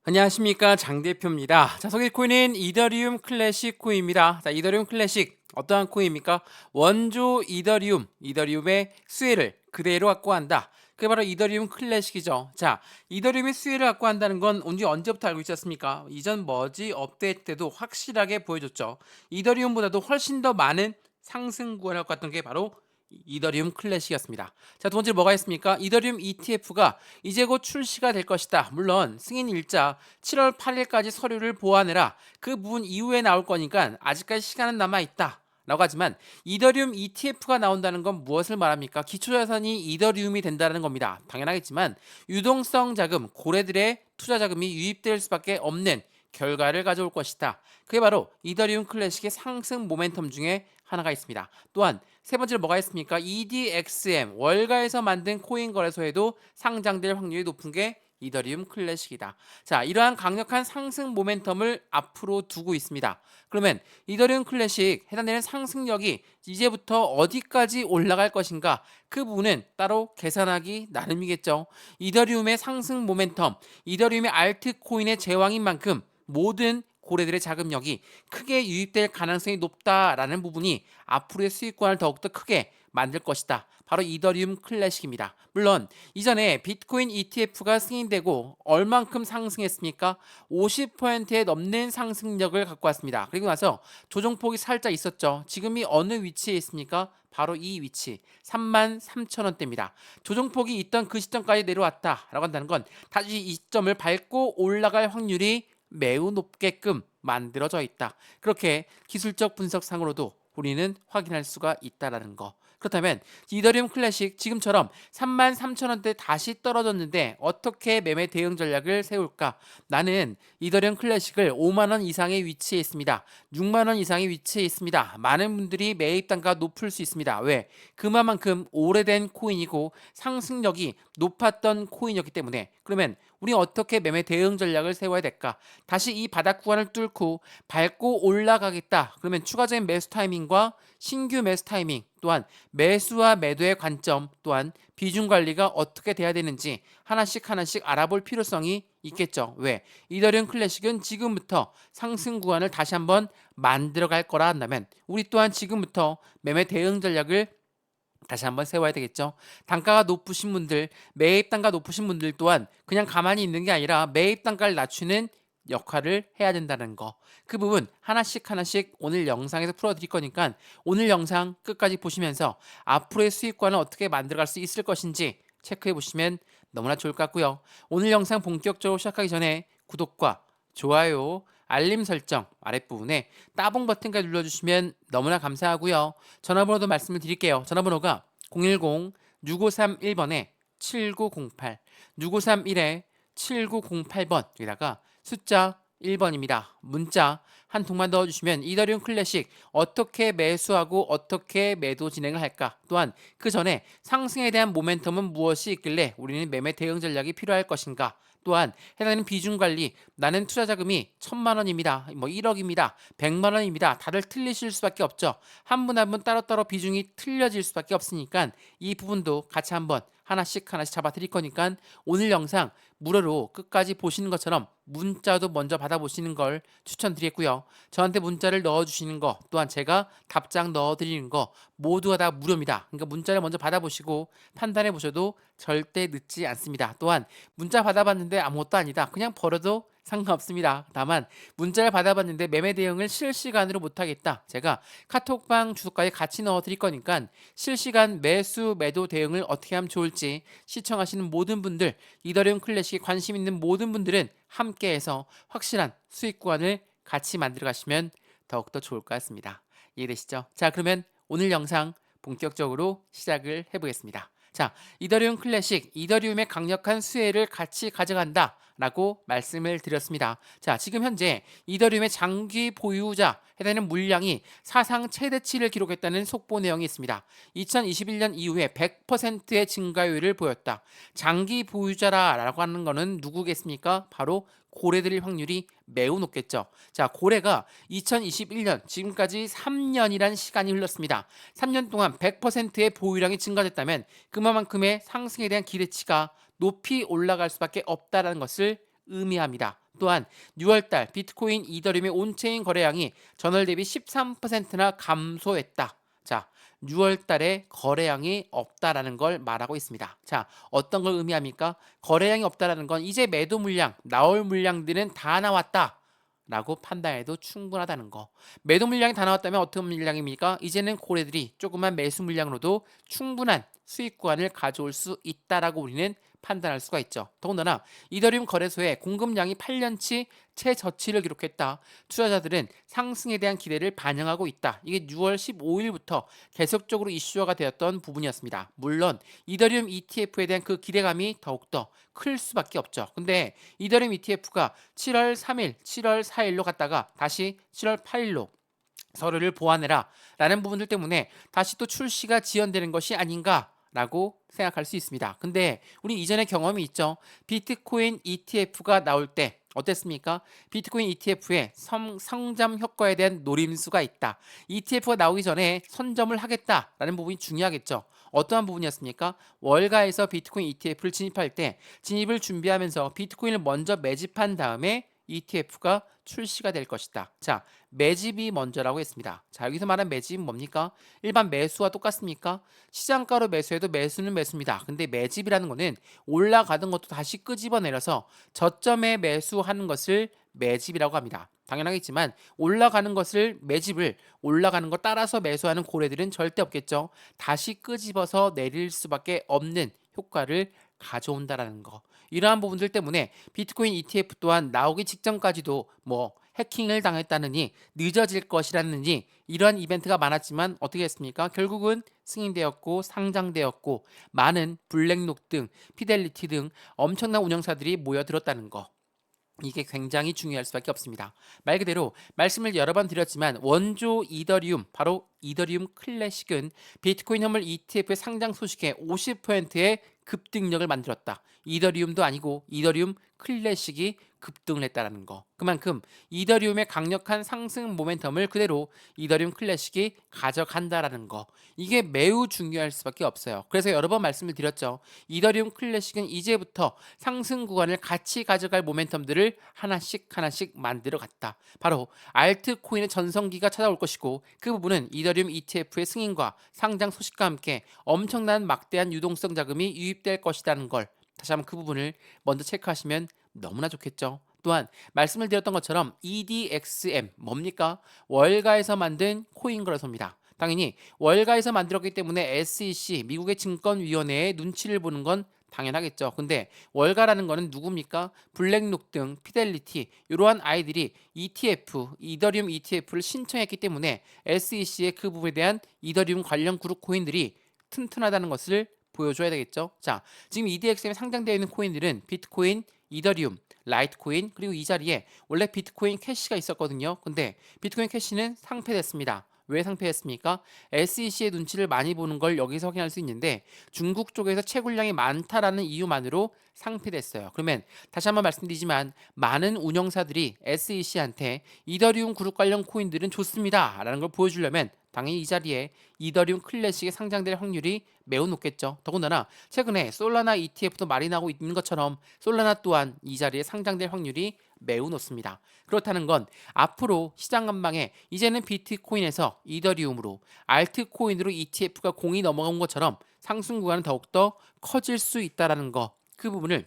안녕하십니까, 장 대표입니다. 자, 소개 코인은 이더리움 클래식 코인입니다. 자, 이더리움 클래식 어떠한 코인입니까? 원조 이더리움의 수혜를 그대로 갖고 간다. 그게 바로 이더리움 클래식이죠. 자, 이더리움의 수혜를 갖고 한다는 건 언제부터 알고 있었습니까? 이전 머지 업데이트 때도 확실하게 보여줬죠. 이더리움보다도 훨씬 더 많은 상승 구간을 갖고 갔던 게 바로 이더리움 클래식이었습니다. 자, 두 번째로 뭐가 있습니까? 이더리움 ETF가 이제 곧 출시가 될 것이다. 물론 승인 일자 7월 8일까지 서류를 보완해라. 그 부분 이후에 나올 거니까 아직까지 시간은 남아 있다. 라고 하지만 이더리움 ETF가 나온다는 건 무엇을 말합니까? 기초자산이 이더리움이 된다는 겁니다. 당연하겠지만 유동성 자금, 고래들의 투자 자금이 유입될 수밖에 없는 결과를 가져올 것이다. 그게 바로 이더리움 클래식의 상승 모멘텀 중에 하나가 있습니다. 또한 세 번째로 뭐가 있습니까? EDXM 월가에서 만든 코인 거래소에도 상장될 확률이 높은 게 이더리움 클래식이다. 자, 이러한 강력한 상승 모멘텀을 앞으로 두고 있습니다. 그러면 이더리움 클래식 해당되는 상승력이 이제부터 어디까지 올라갈 것인가? 그 부분은 따로 계산하기 나름이겠죠. 이더리움의 상승 모멘텀, 이더리움의 알트코인의 제왕인 만큼 모든 고래들의 자금력이 크게 유입될 가능성이 높다라는 부분이 앞으로의 수익권을 더욱더 크게 만들 것이다. 바로 이더리움 클래식입니다. 물론 이전에 비트코인 ETF가 승인되고 얼만큼 상승했습니까? 50%에 넘는 상승력을 갖고 왔습니다. 그리고 나서 조정폭이 살짝 있었죠. 지금이 어느 위치에 있습니까? 바로 이 위치 33,000원대입니다. 조정폭이 있던 그 시점까지 내려왔다라고 한다는 건 다시 이 시점을 밟고 올라갈 확률이 매우 높게끔 만들어져 있다. 그렇게 기술적 분석상으로도 우리는 확인할 수가 있다라는 거. 그렇다면 이더리움 클래식 지금처럼 33,000원대 다시 떨어졌는데 어떻게 매매 대응 전략을 세울까? 나는 이더리움 클래식을 5만 원 이상의 위치에 있습니다. 6만 원 이상의 위치에 있습니다. 많은 분들이 매입 단가 높을 수 있습니다. 왜? 그만큼 오래된 코인이고 상승력이 높았던 코인이었기 때문에. 그러면 우리 어떻게 매매 대응 전략을 세워야 될까? 다시 이 바닥 구간을 뚫고 밟고 올라가겠다. 그러면 추가적인 매수 타이밍과 신규 매수 타이밍, 또한 매수와 매도의 관점, 또한 비중 관리가 어떻게 돼야 되는지 하나씩 알아볼 필요성이 있겠죠. 왜? 이더리움 클래식은 지금부터 상승 구간을 다시 한번 만들어 갈 거라 한다면 우리 또한 지금부터 매매 대응 전략을 다시 한번 세워야 되겠죠. 단가가 높으신 분들, 매입 단가 높으신 분들 또한 그냥 가만히 있는 게 아니라 매입 단가를 낮추는 역할을 해야 된다는 거. 그 부분 하나씩 오늘 영상에서 풀어드릴 거니까 오늘 영상 끝까지 보시면서 앞으로의 수익관을 어떻게 만들어갈 수 있을 것인지 체크해 보시면 너무나 좋을 것 같고요. 오늘 영상 본격적으로 시작하기 전에 구독과 좋아요, 알림 설정 아랫부분에 따봉 버튼까지 눌러주시면 너무나 감사하고요. 전화번호도 말씀을 드릴게요. 전화번호가 010-6531번에 7908, 6531-7908번, 여기다가 숫자 1번입니다. 문자 한 통만 넣어주시면 이더리움 클래식 어떻게 매수하고 어떻게 매도 진행을 할까? 또한 그 전에 상승에 대한 모멘텀은 무엇이 있길래 우리는 매매 대응 전략이 필요할 것인가? 또한 해당하는 비중 관리, 나는 투자 자금이 1,000만 원입니다. 1억입니다. 100만 원입니다. 다들 틀리실 수밖에 없죠. 한 분 한 분 따로따로 비중이 틀려질 수밖에 없으니까 이 부분도 같이 한번 하나씩 잡아 드릴 거니까 오늘 영상 무료로 끝까지 보시는 것처럼 문자도 먼저 받아보시는 걸 추천드리겠고요. 저한테 문자를 넣어주시는 거, 또한 제가 답장 넣어드리는 거 모두가 다 무료입니다. 그러니까 문자를 먼저 받아보시고 판단해 보셔도 절대 늦지 않습니다. 또한 문자 받아봤는데 아무것도 아니다. 그냥 버려도 상관없습니다. 다만 문자를 받아봤는데 매매 대응을 실시간으로 못하겠다. 제가 카톡방 주소까지 같이 넣어드릴 거니까 실시간 매수 매도 대응을 어떻게 하면 좋을지 시청하시는 모든 분들, 이더리움 클래식에 관심 있는 모든 분들은 함께해서 확실한 수익 구간을 같이 만들어 가시면 더욱더 좋을 것 같습니다. 이해되시죠? 자, 그러면 오늘 영상 본격적으로 시작을 해보겠습니다. 자, 이더리움 클래식, 이더리움의 강력한 수혜를 같이 가져간다 라고 말씀을 드렸습니다. 자, 지금 현재 이더리움의 장기 보유자 해당하는 물량이 사상 최대치를 기록했다는 속보 내용이 있습니다. 2021년 이후에 100%의 증가율을 보였다. 장기 보유자라고 하는 거는 누구겠습니까? 바로 고래들일 확률이 매우 높겠죠. 자, 고래가 2021년 지금까지 3년이란 시간이 흘렀습니다. 3년 동안 100%의 보유량이 증가됐다면 그만큼의 상승에 대한 기대치가 높이 올라갈 수밖에 없다는 것을 의미합니다. 또한 6월달 비트코인 이더리움의 온체인 거래량이 전월 대비 13%나 감소했다. 자, 6월달에 거래량이 없다라는 걸 말하고 있습니다. 자, 어떤 걸 의미합니까? 거래량이 없다라는 건 이제 매도 물량, 나올 물량들은 다 나왔다. 라고 판단해도 충분하다는 거. 매도 물량이 다 나왔다면 어떤 물량입니까? 이제는 고래들이 조그만 매수 물량으로도 충분한 수익 구간을 가져올 수 있다라고 우리는 판단할 수가 있죠. 더군다나 이더리움 거래소의 공급량이 8년치 최저치를 기록했다. 투자자들은 상승에 대한 기대를 반영하고 있다. 이게 6월 15일부터 계속적으로 이슈화가 되었던 부분이었습니다. 물론 이더리움 ETF에 대한 그 기대감이 더욱더 클 수밖에 없죠. 근데 이더리움 ETF가 7월 3일, 7월 4일로 갔다가 다시 7월 8일로 서류를 보완해라 라는 부분들 때문에 다시 또 출시가 지연되는 것이 아닌가 라고 생각할 수 있습니다. 근데 우리 이전에 경험이 있죠. 비트코인 ETF가 나올 때 어땠습니까? 비트코인 ETF의 성장 효과에 대한 노림수가 있다. ETF가 나오기 전에 선점을 하겠다라는 부분이 중요하겠죠. 어떠한 부분이었습니까? 월가에서 비트코인 ETF를 진입할 때 진입을 준비하면서 비트코인을 먼저 매집한 다음에 ETF가 출시가 될 것이다. 자, 매집이 먼저라고 했습니다. 자, 여기서 말한 매집은 뭡니까? 일반 매수와 똑같습니까? 시장가로 매수해도 매수는 매수입니다. 근데 매집이라는 거는 올라가던 것도 다시 끄집어내려서 저점에 매수하는 것을 매집이라고 합니다. 당연하겠지만 올라가는 것을 매집을 올라가는 거 따라서 매수하는 고래들은 절대 없겠죠. 다시 끄집어서 내릴 수밖에 없는 효과를 가져온다라는 거. 이러한 부분들 때문에 비트코인 ETF 또한 나오기 직전까지도 뭐 해킹을 당했다느니 늦어질 것이라느니 이러한 이벤트가 많았지만 어떻게 했습니까? 결국은 승인되었고 상장되었고 많은 블랙록 등 피델리티 등 엄청난 운영사들이 모여들었다는 거. 이게 굉장히 중요할 수밖에 없습니다. 말 그대로 말씀을 여러 번 드렸지만 원조 이더리움, 바로 이더리움 클래식은 비트코인 현물 ETF의 상장 소식에 50%의 급등력을 만들었다. 이더리움도 아니고 이더리움 클래식이 급등을 했다는 거. 그만큼 이더리움의 강력한 상승 모멘텀을 그대로 이더리움 클래식이 가져간다라는 거. 이게 매우 중요할 수밖에 없어요. 그래서 여러 번 말씀을 드렸죠. 이더리움 클래식은 이제부터 상승 구간을 같이 가져갈 모멘텀들을 하나씩 만들어 갔다. 바로 알트코인의 전성기가 찾아올 것이고 그 부분은 이더리움 ETF의 승인과 상장 소식과 함께 엄청난 막대한 유동성 자금이 유입될 것이라는 걸 다시 한번 그 부분을 먼저 체크하시면 너무나 좋겠죠. 또한 말씀을 드렸던 것처럼 EDXM 뭡니까? 월가에서 만든 코인 거래소입니다. 당연히 월가에서 만들었기 때문에 SEC 미국의 증권위원회의 눈치를 보는 건 당연하겠죠. 근데 월가라는 거는 누굽니까? 블랙록 등 피델리티 이러한 아이들이 ETF, 이더리움 ETF를 신청했기 때문에 SEC의 그 부분에 대한 이더리움 관련 그룹 코인들이 튼튼하다는 것을 보여줘야 되겠죠. 자, 지금 EDXM에 상장되어 있는 코인들은 비트코인, 이더리움, 라이트코인 그리고 이 자리에 원래 비트코인 캐시가 있었거든요. 근데 비트코인 캐시는 상폐됐습니다. 왜 상폐했습니까? SEC의 눈치를 많이 보는 걸 여기서 확인할 수 있는데 중국 쪽에서 채굴량이 많다라는 이유만으로 상폐됐어요. 그러면 다시 한번 말씀드리지만 많은 운영사들이 SEC한테 이더리움 그룹 관련 코인들은 좋습니다 라는 걸 보여주려면 당연히 이 자리에 이더리움 클래식에 상장될 확률이 매우 높겠죠. 더군다나 최근에 솔라나 ETF도 말이 나오고 있는 것처럼 솔라나 또한 이 자리에 상장될 확률이 매우 높습니다. 그렇다는 건 앞으로 시장 전망에 이제는 비트코인에서 이더리움으로 알트코인으로 ETF가 공이 넘어간 것처럼 상승 구간은 더욱더 커질 수 있다는 거. 그 부분을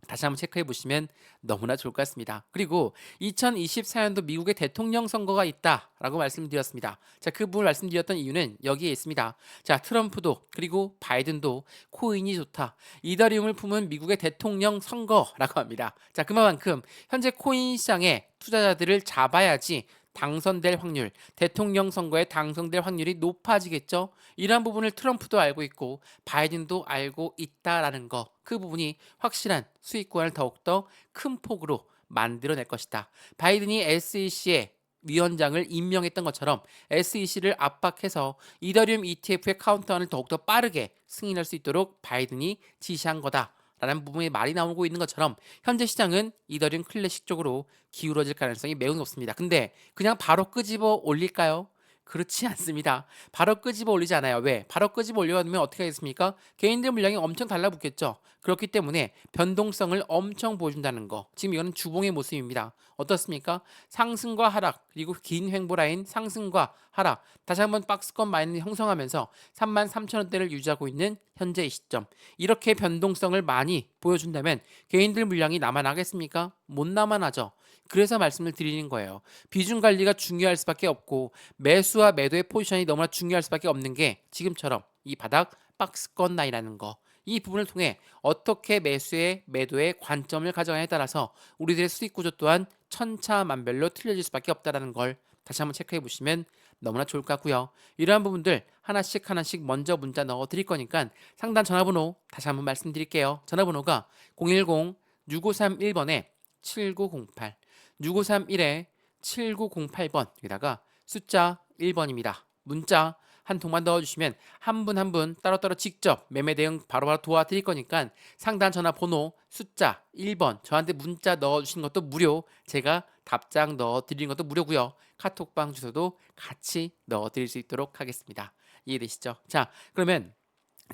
다시 한번 체크해 보시면 너무나 좋을 것 같습니다. 그리고 2024년도 미국의 대통령 선거가 있다라고 말씀드렸습니다. 자, 그 부분을 말씀드렸던 이유는 여기에 있습니다. 자, 트럼프도 그리고 바이든도 코인이 좋다. 이더리움을 품은 미국의 대통령 선거라고 합니다. 자, 그만큼 현재 코인 시장에 투자자들을 잡아야지 당선될 확률, 대통령 선거에 당선될 확률이 높아지겠죠. 이러한 부분을 트럼프도 알고 있고 바이든도 알고 있다라는 거. 그 부분이 확실한 수익 구간을 더욱더 큰 폭으로 만들어낼 것이다. 바이든이 SEC의 위원장을 임명했던 것처럼 SEC를 압박해서 이더리움 ETF의 카운트다운을 더욱더 빠르게 승인할 수 있도록 바이든이 지시한 거다. 라는 부분에 말이 나오고 있는 것처럼 현재 시장은 이더리움 클래식 쪽으로 기울어질 가능성이 매우 높습니다. 근데 그냥 바로 끄집어 올릴까요? 그렇지 않습니다. 바로 끄집어 올리지 않아요. 왜? 바로 끄집어 올려면 어떻게 하겠습니까? 개인들 물량이 엄청 달라붙겠죠. 그렇기 때문에 변동성을 엄청 보여준다는 거. 지금 이거는 주봉의 모습입니다. 어떻습니까? 상승과 하락, 그리고 긴 횡보 라인 상승과 하락. 다시 한번 박스권 마이너스 형성하면서 33,000원대를 유지하고 있는 현재의 시점. 이렇게 변동성을 많이 보여준다면 개인들 물량이 남아나겠습니까? 못 남아나죠. 그래서 말씀을 드리는 거예요. 비중 관리가 중요할 수밖에 없고 매수와 매도의 포지션이 너무나 중요할 수밖에 없는 게 지금처럼 이 바닥 박스권 라인이라는 거. 이 부분을 통해 어떻게 매수의 매도의 관점을 가져가냐에 따라서 우리들의 수익 구조 또한 천차만별로 틀려질 수밖에 없다는 걸 다시 한번 체크해 보시면 너무나 좋을 것 같고요. 이러한 부분들 하나씩 하나씩 먼저 문자 넣어 드릴 거니까 상단 전화번호 다시 한번 말씀드릴게요. 전화번호가 010-6531번에 7908 6531에 7908번 여기다가 숫자 1번입니다. 문자 한 통만 넣어주시면 한 분 한 분 따로따로 직접 매매 대응 바로바로 도와드릴 거니까 상단 전화번호 숫자 1번 저한테 문자 넣어주시는 것도 무료, 제가 답장 넣어드리는 것도 무료고요. 카톡방 주소도 같이 넣어드릴 수 있도록 하겠습니다. 이해되시죠? 자, 그러면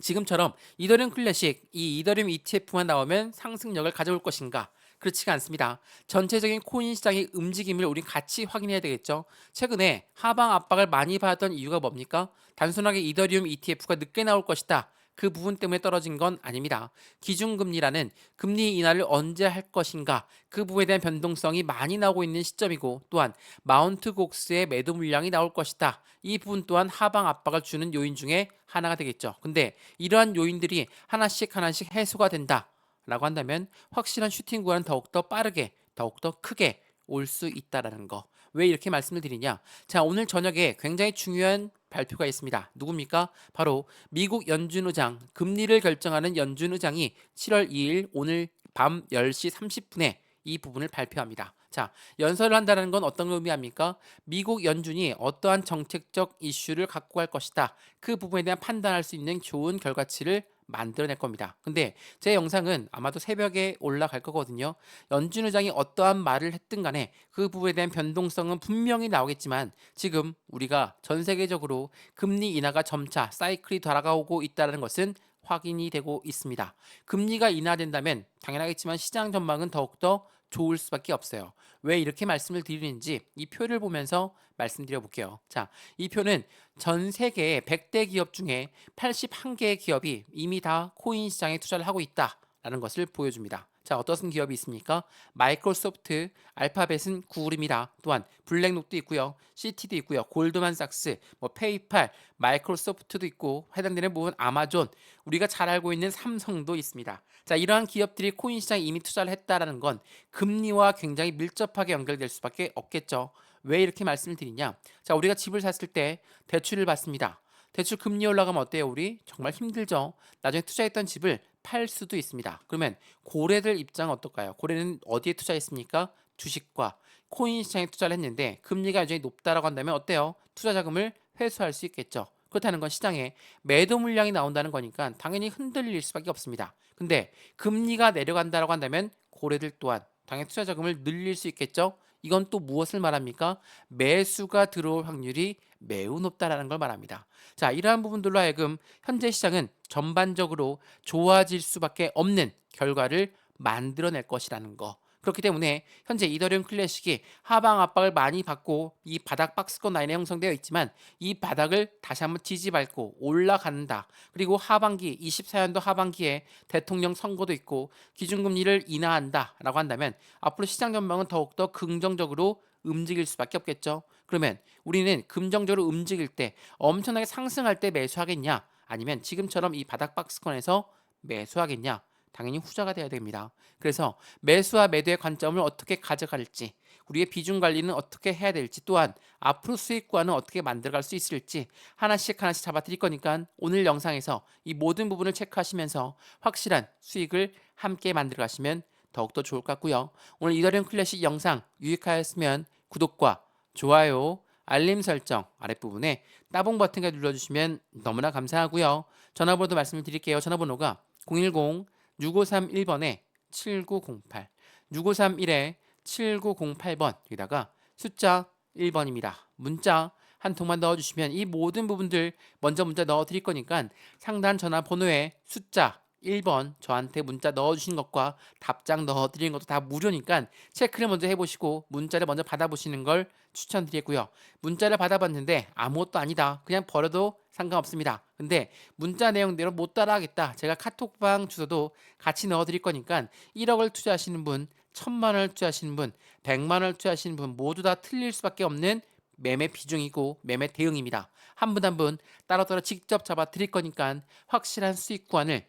지금처럼 이더리움 클래식, 이 이더리움 ETF만 나오면 상승력을 가져올 것인가? 그렇지가 않습니다. 전체적인 코인 시장의 움직임을 우린 같이 확인해야 되겠죠. 최근에 하방 압박을 많이 받았던 이유가 뭡니까? 단순하게 이더리움 ETF가 늦게 나올 것이다. 그 부분 때문에 떨어진 건 아닙니다. 기준금리라는 금리 인하를 언제 할 것인가, 그 부분에 대한 변동성이 많이 나오고 있는 시점이고, 또한 마운트 곡스의 매도 물량이 나올 것이다. 이 부분 또한 하방 압박을 주는 요인 중에 하나가 되겠죠. 근데 이러한 요인들이 하나씩 하나씩 해소가 된다 라고 한다면 확실한 슈팅 구간은 더욱더 빠르게, 더욱더 크게 올 수 있다라는 거. 왜 이렇게 말씀을 드리냐? 자, 오늘 저녁에 굉장히 중요한 발표가 있습니다. 누굽니까? 바로 미국 연준 의장, 금리를 결정하는 연준 의장이 7월 2일 오늘 밤 10시 30분에 이 부분을 발표합니다. 자, 연설을 한다는 건 어떤 걸 의미합니까? 미국 연준이 어떠한 정책적 이슈를 갖고 갈 것이다. 그 부분에 대한 판단할 수 있는 좋은 결과치를 만들어낼 겁니다. 근데 제 영상은 아마도 새벽에 올라갈 거거든요. 연준 의장이 어떠한 말을 했든 간에 그 부분에 대한 변동성은 분명히 나오겠지만 지금 우리가 전 세계적으로 금리 인하가 점차 사이클이 돌아가고 있다는 것은 확인이 되고 있습니다. 금리가 인하된다면 당연하겠지만 시장 전망은 더욱더 좋을 수밖에 없어요. 왜 이렇게 말씀을 드리는지 이 표를 보면서 말씀드려 볼게요. 자, 이 표는 전 세계의 100대 기업 중에 81개의 기업이 이미 다 코인 시장에 투자를 하고 있다라는 것을 보여줍니다. 자, 어떤 기업이 있습니까? 마이크로소프트, 알파벳은 구글입니다. 또한 블랙록도 있고요, CT도 있고요, 골드만삭스, 페이팔, 마이크로소프트도 있고 해당되는 부분 아마존, 우리가 잘 알고 있는 삼성도 있습니다. 자, 이러한 기업들이 코인 시장에 이미 투자를 했다라는 건 금리와 굉장히 밀접하게 연결될 수밖에 없겠죠. 왜 이렇게 말씀을 드리냐? 자, 우리가 집을 샀을 때 대출을 받습니다. 대출 금리 올라가면 어때요? 우리 정말 힘들죠. 나중에 투자했던 집을 팔 수도 있습니다. 그러면 고래들 입장은 어떨까요? 고래는 어디에 투자했습니까? 주식과 코인 시장에 투자를 했는데 금리가 여전히 높다라고 한다면 어때요? 투자 자금을 회수할 수 있겠죠. 그렇다는 건 시장에 매도 물량이 나온다는 거니까 당연히 흔들릴 수밖에 없습니다. 근데 금리가 내려간다라고 한다면 고래들 또한 당연히 투자 자금을 늘릴 수 있겠죠. 이건 또 무엇을 말합니까? 매수가 들어올 확률이 매우 높다라는 걸 말합니다. 자, 이러한 부분들로 하여금 현재 시장은 전반적으로 좋아질 수밖에 없는 결과를 만들어낼 것이라는 거. 그렇기 때문에 현재 이더리움 클래식이 하방 압박을 많이 받고 이 바닥 박스권 라인에 형성되어 있지만 이 바닥을 다시 한번 뒤집밟고 올라간다. 그리고 하반기 24년도 하반기에 대통령 선거도 있고 기준금리를 인하한다라고 한다면 앞으로 시장 전망은 더욱더 긍정적으로 움직일 수밖에 없겠죠. 그러면 우리는 긍정적으로 움직일 때 엄청나게 상승할 때 매수하겠냐? 아니면 지금처럼 이 바닥 박스권에서 매수하겠냐? 당연히 후자가 돼야 됩니다. 그래서 매수와 매도의 관점을 어떻게 가져갈지, 우리의 비중 관리는 어떻게 해야 될지, 또한 앞으로 수익과는 어떻게 만들어갈 수 있을지 하나씩 하나씩 잡아드릴 거니까 오늘 영상에서 이 모든 부분을 체크하시면서 확실한 수익을 함께 만들어 가시면 더욱더 좋을 것 같고요. 오늘 이더리움 클래식 영상 유익하였으면 구독과 좋아요, 알림 설정 아랫부분에 따봉 버튼을 눌러주시면 너무나 감사하고요. 전화번호도 말씀을 드릴게요. 전화번호가 010-6531번에 7908 6531에 7908번 여기다가 숫자 1번입니다. 문자 한 통만 넣어주시면 이 모든 부분들 먼저 문자 넣어드릴 거니까 상단 전화번호에 숫자 1번 저한테 문자 넣어주신 것과 답장 넣어드리는 것도 다 무료니까 체크를 먼저 해보시고 문자를 먼저 받아보시는 걸 추천드리고요. 문자를 받아봤는데 아무것도 아니다. 그냥 버려도 상관없습니다. 근데 문자 내용대로 못 따라하겠다. 제가 카톡방 주소도 같이 넣어드릴 거니까 1억을 투자하시는 분, 1,000만 원을 투자하시는 분, 100만 원을 투자하시는 분 모두 다 틀릴 수밖에 없는 매매 비중이고 매매 대응입니다. 한 분 한 분 따로따로 직접 잡아 드릴 거니까 확실한 수익 구간을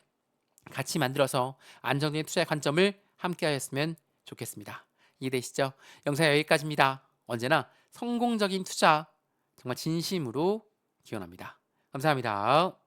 같이 만들어서 안정적인 투자의 관점을 함께 하였으면 좋겠습니다. 이해되시죠? 영상 여기까지입니다. 언제나 성공적인 투자 정말 진심으로 기원합니다. 감사합니다.